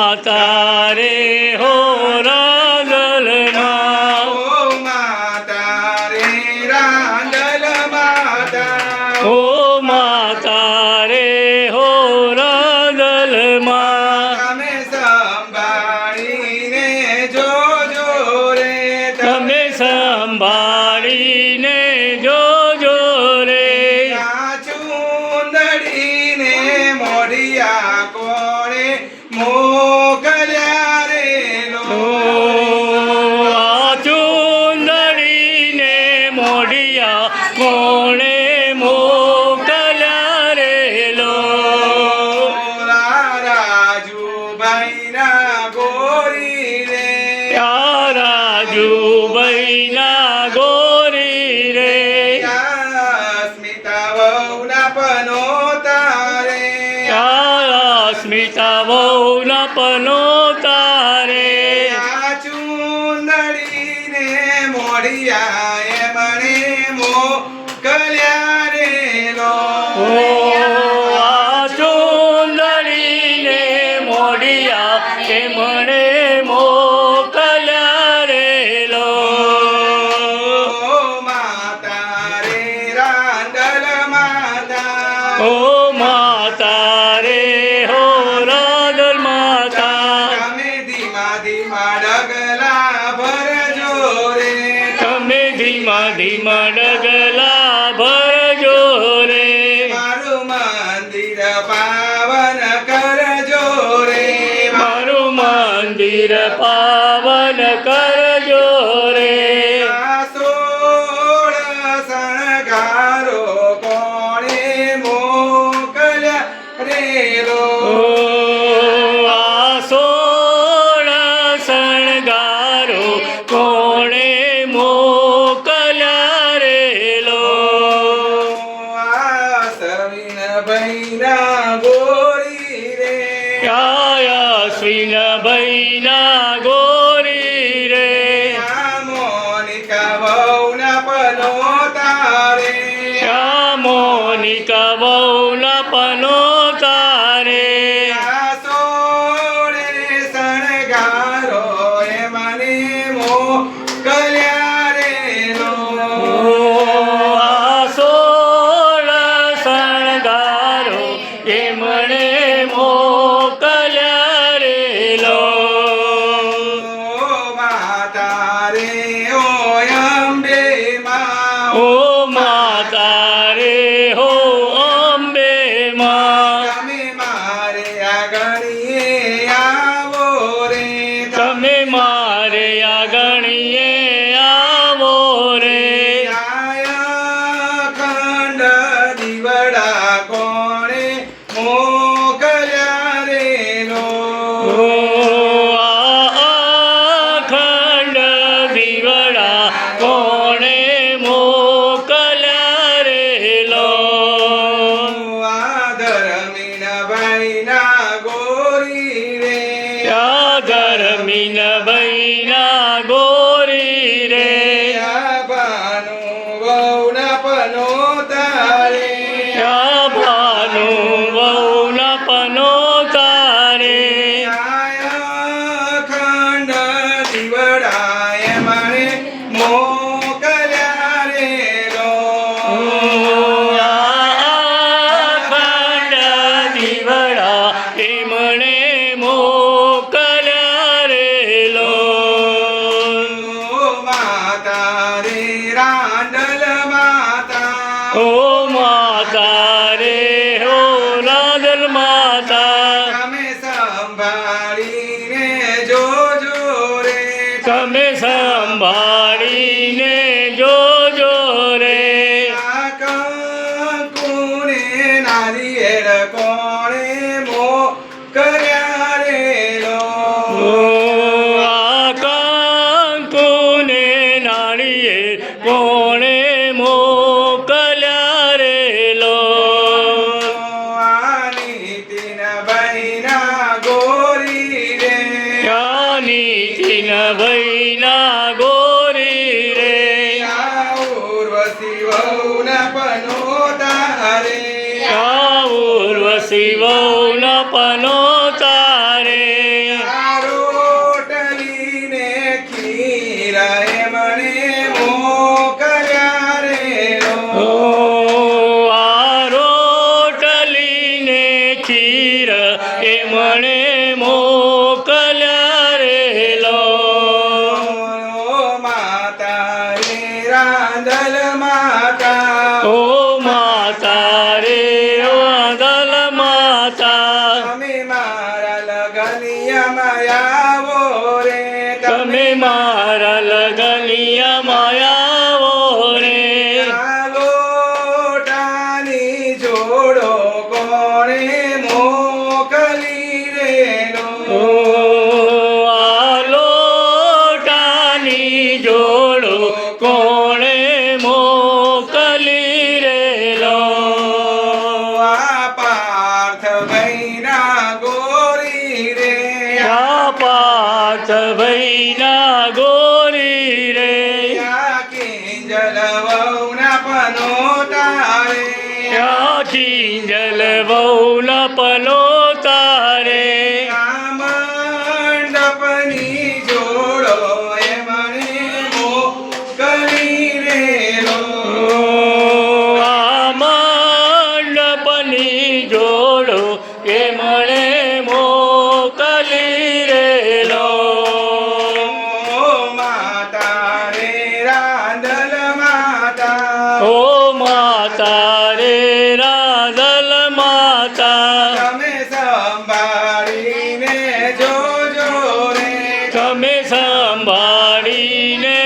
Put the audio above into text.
माता रे हो रांदल माँ। ओ माता रे रांदल माता। ओ माता रे हो रांदल माँ। તમે સંભાળીને જોજો રે. તમે સંભાળીને જોજો રે. આ ચૂંદડીને મોઢિયા કોણે મોકલ્યા રે લો. આ ચૂંદડીને મોઢિયા કોણે મોકલ્યા રે લો. રાજુભાઈના ગોરી રે. ત્યાં રાજુભાઈના ગોરી રે. સ્મિતા વહુના પનોતા રે. ત્યાં સ્મિતા વહુના પનોતા રે. આ ચૂંદડીને મોઢિયા એમણે મોકલ્યા રે લો. આ ચૂંદડીને મોઢિયા એમણે મોકલ્યા રે લો. માતા રે રાંદલ માતા. ઓ માતા રે હો રાંદલ માતા. તમે ધીમા ધીમા ડગલા ભરજો રે. તમે ધીમા ધીમા ડગલા ભરજો રે. મારું મંદિર પાવન કરજો રે. મારું મંદિર પાવન કરજો રે. આ સોળ શણગારો કોણે મોકલ્યા રે લો. આ 16 શણગારો કોણે મોકલ્યા રે લો. આ સવિન ભાઈના ગોરી રે. અશ્વિન ભાઈના ગોરી રે. આ મોનિકા વહુના પનોતા રે. મોનિકા વહુના પનોતા રે. આ સોળે શણગારો એમને મોકલ્યા રે લો. આ 16 શણગારો એમણે મોકલ્યા રે લો. માતા રે ઓ અંબે માં. ઓ માતા રે હો અંબે માં. તમે મારે આગળીએ આવો રે. તમે મારે આગણીએ આવો રે. ખંડ દીવડા કોણે મોકલ્યા રે લો. અખંડ દીવડા કોણે મોકલ્યા રે લો. આ ધર્મીન ભાઈના ગોરી રે. ધર્મીન ભાઈના ગોરી રે. આ ભાનુ વહુના પનોતા રે. ભાનુ વહુના પનોતા રે. ખંડ દીવડા એમણે મોકલ્યા રે લો. અખંડ દીવડા એમણે મોકલ્યા રે લો. માતા રે રાંદલ માતા. ઓ માતા રે હો રાંદલ માતા. તમે સંભાળીને જોજો રે. તમે સંભાળીને જોજો રે. આ કંકુને નારિયેળ કોણે મોકલ્યા રે લો. આ કંકુને નાળિયેર કોણે મોકલ્યા રે લો. આ નીતિન ભાઈના ગોરી રે. નીતિન ભાઈના ગોરી રે. ઉર્વશી વહુના પનોતા રે. ઉર્વશી વહુના પનોતા રે. ખીર એમણે મોકલ્યા રે લો ઓ માતા રે રાંધલ માતા ઓ માતા રે વાદલ માતા તમે મારા લગનિયામાં આવો રે તમે મારા લગનિયામાં આવો રે આ લોટાની જોડો કોણે મોકલી રે ઓ આ લોટાની જોડો કોણે મોકલી રે લો આ પાર્થ ભૈના ગોરી રે આ પાર્થ ભૈના ગોરી રે આ કિંજલ વહુના પનોતા રે આ કિંજલ બહુલા પલો તારે આ મંડપની જોડો એ મને મોકલી રે આ મંડપની જોડો એ મળે મોકલી રે લો ઓ માતા રે રાંધલ માતા ઓ માતા રે રાધલ માતા તમે સંભાળીને જોજો રે તમે સંભાળીને